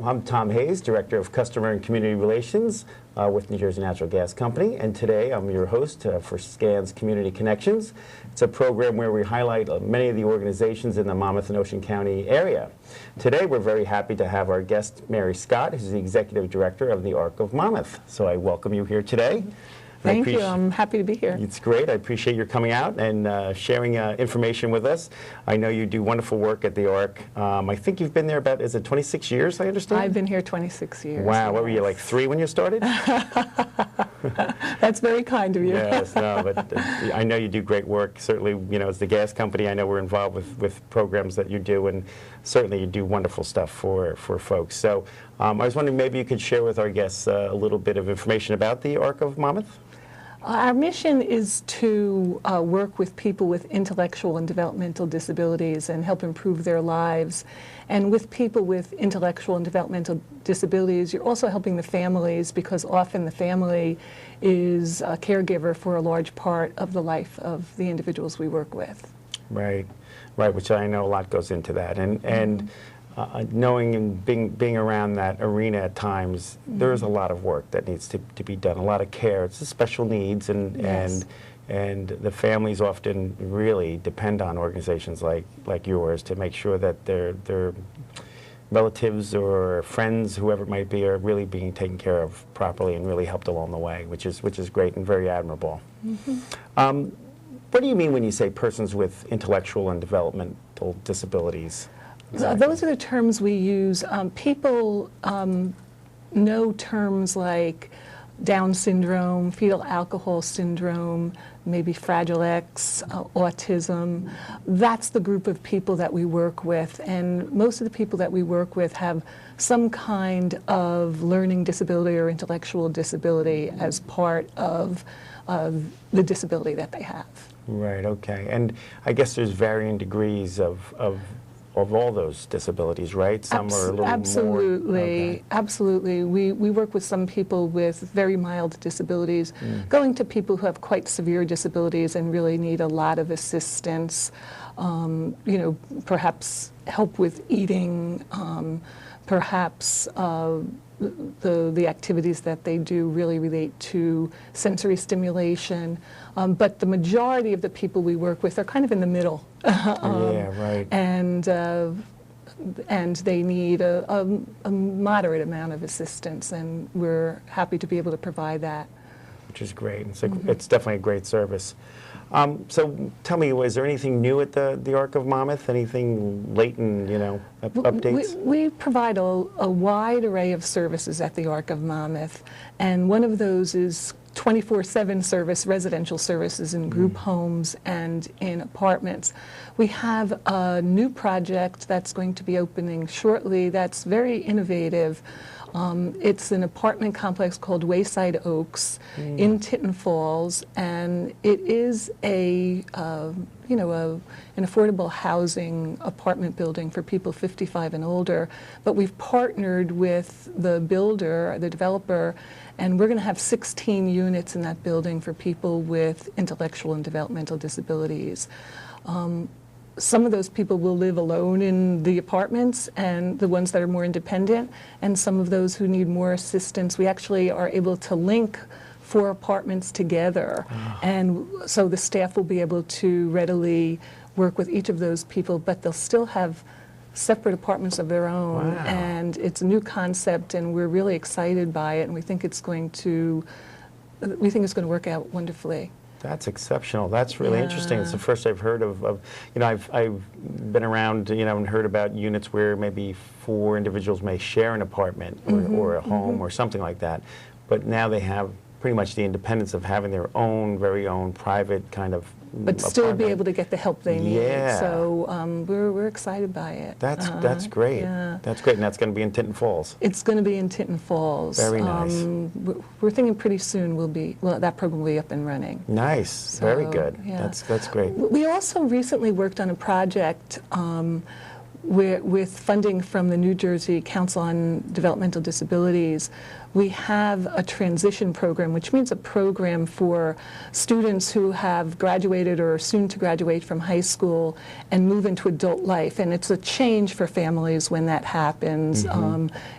I'm Tom Hayes, Director of Customer and Community Relations with New Jersey Natural Gas Company, and today I'm your host for SCAN's Community Connections. It's a program where we highlight many of the organizations in the Monmouth and Ocean County area. Today we're very happy to have our guest, Mary Scott, who's the Executive Director of the ARC of Monmouth. So I welcome you here today. Thank you. I'm happy to be here. It's great. I appreciate your coming out and sharing information with us. I know you do wonderful work at the ARC. I think you've been there about, is it 26 years, I understand? I've been here 26 years. Wow. Yes. What were you, like 3 when you started? That's very kind of you. Yes, no, but I know you do great work. Certainly, you know, as the gas company, I know we're involved with programs that you do, and certainly you do wonderful stuff for folks. So I was wondering maybe you could share with our guests a little bit of information about the ARC of Monmouth. Our mission is to work with people with intellectual and developmental disabilities and help improve their lives. And with people with intellectual and developmental disabilities, you're also helping the families, because often the family is a caregiver for a large part of the life of the individuals we work with. Right, right, which I know a lot goes into that. And knowing and being around that arena at times, there's a lot of work that needs to be done, a lot of care. It's the special needs, and the families often really depend on organizations like yours to make sure that their relatives or friends, whoever it might be, are really being taken care of properly and really helped along the way, which is great and very admirable. What do you mean when you say persons with intellectual and developmental disabilities? Exactly. Those are the terms we use. People know terms like Down syndrome, fetal alcohol syndrome, maybe Fragile X, autism. That's the group of people that we work with, and most of the people that we work with have some kind of learning disability or intellectual disability as part of the disability that they have. Right, okay. And I guess there's varying degrees of all those disabilities, right? Some are a little absolutely, more... Okay. Absolutely. We work with some people with very mild disabilities, going to people who have quite severe disabilities and really need a lot of assistance, you know, perhaps help with eating, perhaps the activities that they do really relate to sensory stimulation, but the majority of the people we work with are kind of in the middle. Yeah, right. And they need a moderate amount of assistance, and we're happy to be able to provide that. Which is great. It's definitely a great service. So tell me, is there anything new at the ARC of Monmouth? Anything latent, you know, updates? We provide a wide array of services at the ARC of Monmouth, and one of those is 24/7 service, residential services in group homes and in apartments. We have a new project that's going to be opening shortly that's very innovative. It's an apartment complex called Wayside Oaks in Tinton Falls, and it is a you know, an affordable housing apartment building for people 55 and older. But we've partnered with the builder, the developer, and we're going to have 16 units in that building for people with intellectual and developmental disabilities. Some of those people will live alone in the apartments, and the ones that are more independent, and some of those who need more assistance, we actually are able to link 4 apartments together. And so the staff will be able to readily work with each of those people, but they'll still have separate apartments of their own. Wow. And it's a new concept, and we're really excited by it, and we think it's going to work out wonderfully. That's exceptional. That's really interesting. It's the first I've heard of you know, I've been around, you know, and heard about units where maybe 4 individuals may share an apartment or a home or something like that. But now they have pretty much the independence of having their own, very own private kind of but still apartment. be able to get the help they need. Yeah. So we're excited by it. That's great. Yeah. That's great, and that's going to be in Tinton Falls. It's going to be in Tinton Falls. Very nice. We're thinking pretty soon that program will be up and running. Nice. So, very good. yeah. That's great. We also recently worked on a project with funding from the New Jersey Council on Developmental Disabilities, we have a transition program, which means a program for students who have graduated or are soon to graduate from high school and move into adult life. And it's a change for families when that happens.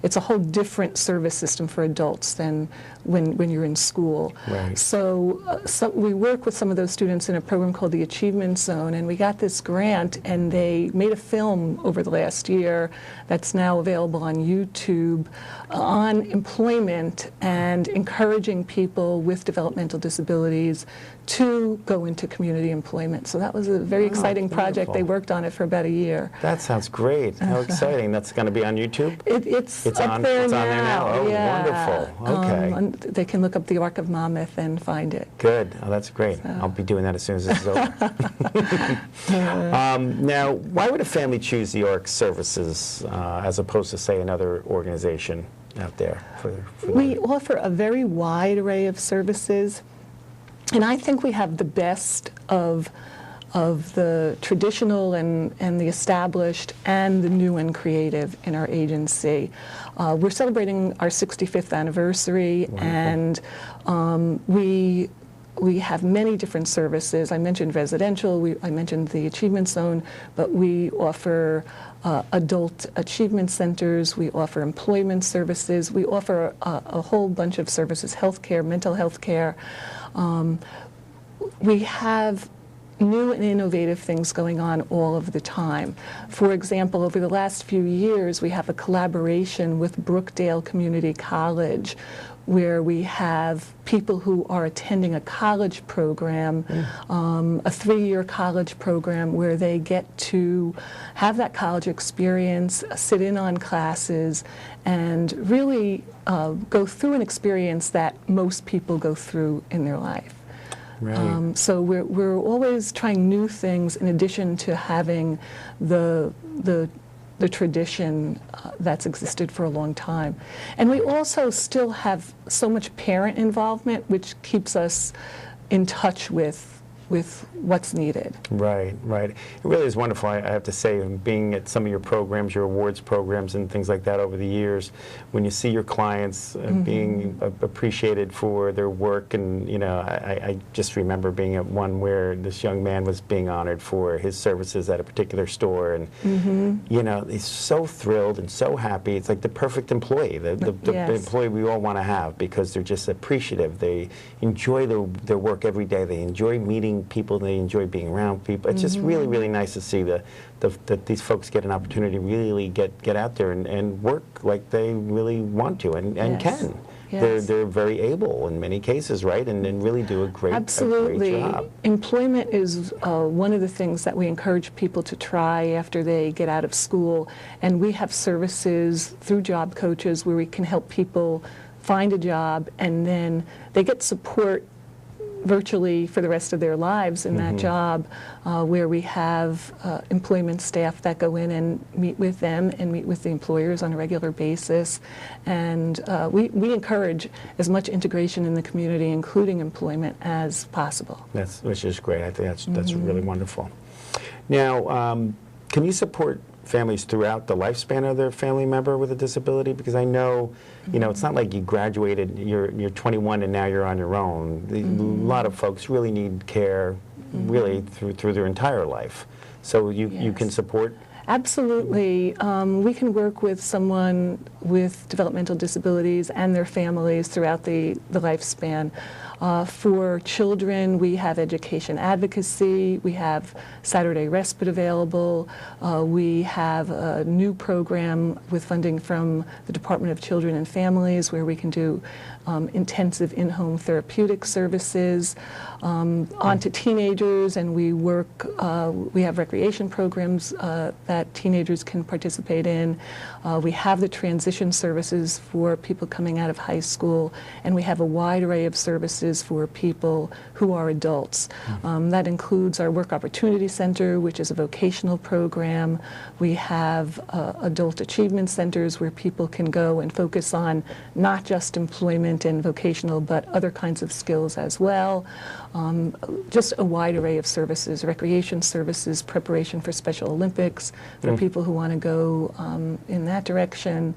It's a whole different service system for adults than when you're in school. Right. So we work with some of those students in a program called the Achievement Zone, and we got this grant, and they made a film over the last year that's now available on YouTube on employment and encouraging people with developmental disabilities to go into community employment. So that was a very exciting project. Wonderful. They worked on it for about a year. That sounds great. How exciting. That's going to be on YouTube? It's up on there there now. now. Oh, yeah. wonderful. Okay. They can look up the Arc of Monmouth and find it. Good. Oh, that's great. I'll be doing that as soon as this is over. Now, why would a family choose the ARC services as opposed to, say, another organization out there? We offer a very wide array of services, and I think we have the best of the traditional and the established and the new and creative in our agency. We're celebrating our 65th anniversary. Wonderful. And we have many different services. I mentioned residential, I mentioned the Achievement Zone, but we offer adult achievement centers, we offer employment services, we offer a whole bunch of services, healthcare, mental health care. We have new and innovative things going on all of the time. For example, over the last few years, we have a collaboration with Brookdale Community College, where we have people who are attending a college program, a 3-year college program where they get to have that college experience, sit in on classes, and really go through an experience that most people go through in their life. Right. So we're always trying new things in addition to having the tradition that's existed for a long time. And we also still have so much parent involvement, which keeps us in touch with what's needed. Right, right. It really is wonderful, I have to say, being at some of your programs, your awards programs and things like that over the years, when you see your clients being appreciated for their work, and I just remember being at one where this young man was being honored for his services at a particular store, and he's so thrilled and so happy. It's like the perfect employee, the employee we all want to have, because they're just appreciative. They enjoy their work every day. They enjoy meeting people, they enjoy being around people. It's just really, really nice to see that these folks get an opportunity to really get out there and work like they really want to and can. Yes. They're very able in many cases, right? And really do a great job. Employment is one of the things that we encourage people to try after they get out of school. And we have services through job coaches where we can help people find a job, and then they get support virtually for the rest of their lives in that job, where we have employment staff that go in and meet with them and meet with the employers on a regular basis. And we encourage as much integration in the community, including employment, as possible. Which is great. I think that's really wonderful. Now, can you support families throughout the lifespan of their family member with a disability? Because I know, it's not like you graduated, you're 21 and now you're on your own. A lot of folks really need care really through their entire life. So you can support? Absolutely. We can work with someone with developmental disabilities and their families throughout the lifespan. For children, we have education advocacy, we have Saturday respite available, we have a new program with funding from the Department of Children and Families where we can do intensive in-home therapeutic services. On to teenagers, and we have recreation programs that teenagers can participate in. We have the transition services for people coming out of high school, and we have a wide array of services for people who are adults. That includes our Work Opportunity Center, which is a vocational program. We have adult achievement centers where people can go and focus on not just employment and vocational, but other kinds of skills as well. Just a wide array of services, recreation services, preparation for Special Olympics, for people who want to go in that direction.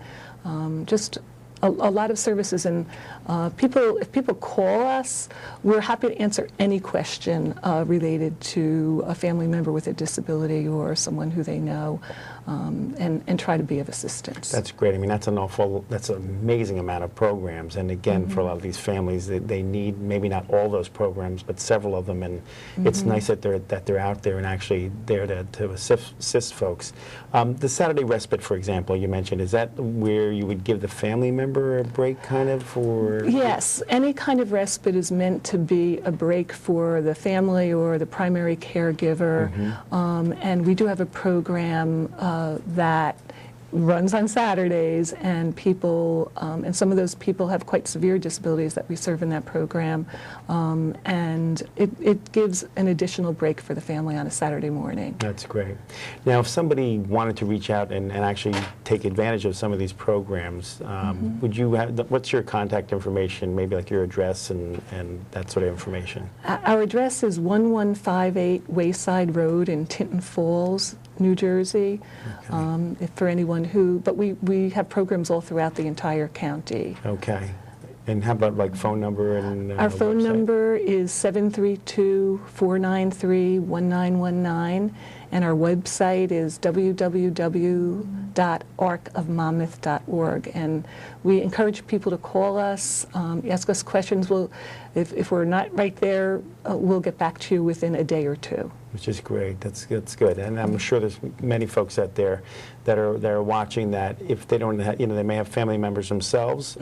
Just a lot of services, and if people call us, we're happy to answer any question related to a family member with a disability or someone who they know, and try to be of assistance. That's great. I mean, that's an amazing amount of programs, and again, for a lot of these families, they need maybe not all those programs, but several of them, and it's nice that they're out there and actually there to assist folks. The Saturday respite, for example, you mentioned, is that where you would give the family member a break, kind of, or? Yes, any kind of respite is meant to be a break for the family or the primary caregiver, and we do have a program that runs on Saturdays, and people, and some of those people have quite severe disabilities that we serve in that program, and it gives an additional break for the family on a Saturday morning. That's great. Now, if somebody wanted to reach out and actually take advantage of some of these programs, would you have, what's your contact information, maybe like your address and that sort of information? Our address is 1158 Wayside Road in Tinton Falls, New Jersey, for anyone who, but we have programs all throughout the entire county. Okay. And how about like phone number and Our phone website? number is 732-493-1919, and our website is www.arcofmonmouth.org. And we encourage people to call us, ask us questions. If we're not right there, we'll get back to you within a day or two. Which is great. That's good. And I'm sure there's many folks out there that are watching that if they don't have, they may have family members themselves,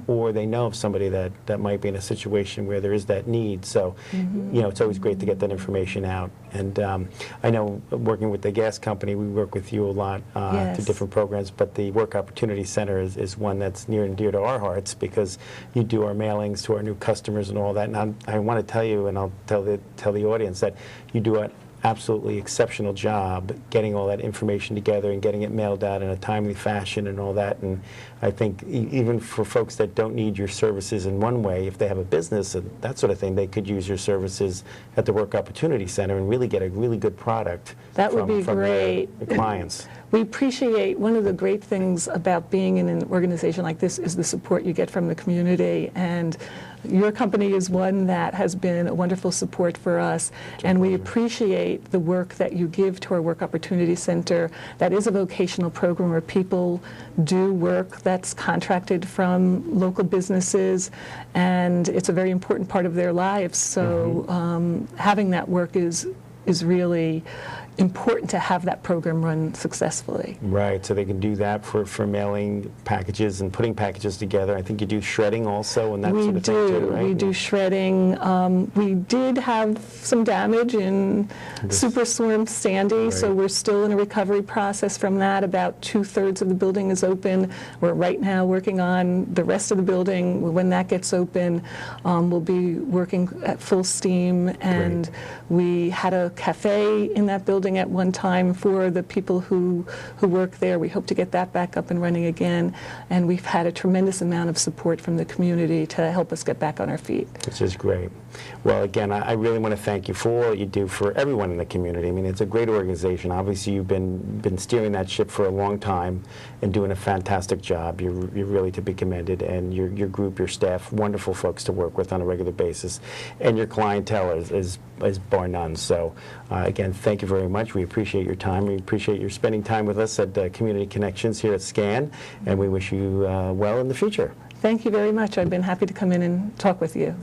or they know of somebody that might be in a situation where there is that need. So, it's always great to get that information out. And I know working with the gas company, we work with you a lot through different programs, but the Work Opportunity Center is one that's near and dear to our hearts, because you do our mailings to our new customers and all that. And I want to tell you, and I'll tell the audience, that you do an absolutely exceptional job getting all that information together and getting it mailed out in a timely fashion and all that. And I think even for folks that don't need your services in one way, if they have a business and that sort of thing, they could use your services at the Work Opportunity Center and really get a really good product from their clients. We appreciate, one of the great things about being in an organization like this is the support you get from the community, and your company is one that has been a wonderful support for us, and we appreciate the work that you give to our Work Opportunity Center. That is a vocational program where people do work that's contracted from local businesses, and it's a very important part of their lives. So having that work is really important to have that program run successfully. Right, so they can do that for mailing packages and putting packages together. I think you do shredding also and that sort of thing too, right? We do shredding. We did have some damage in Superstorm Sandy, so we're still in a recovery process from that. About 2/3 of the building is open. We're right now working on the rest of the building. When that gets open, we'll be working at full steam, and we had a cafe in that building at one time for the people who work there. We hope to get that back up and running again, and we've had a tremendous amount of support from the community to help us get back on our feet. Which is great. Well, again, I really want to thank you for all you do for everyone in the community. I mean, it's a great organization. Obviously, you've been steering that ship for a long time and doing a fantastic job. You're really to be commended, and your group, your staff, wonderful folks to work with on a regular basis, and your clientele is bar none. So, again, thank you very much. We appreciate your time. We appreciate your spending time with us at Community Connections here at SCAN, and we wish you well in the future. Thank you very much. I've been happy to come in and talk with you.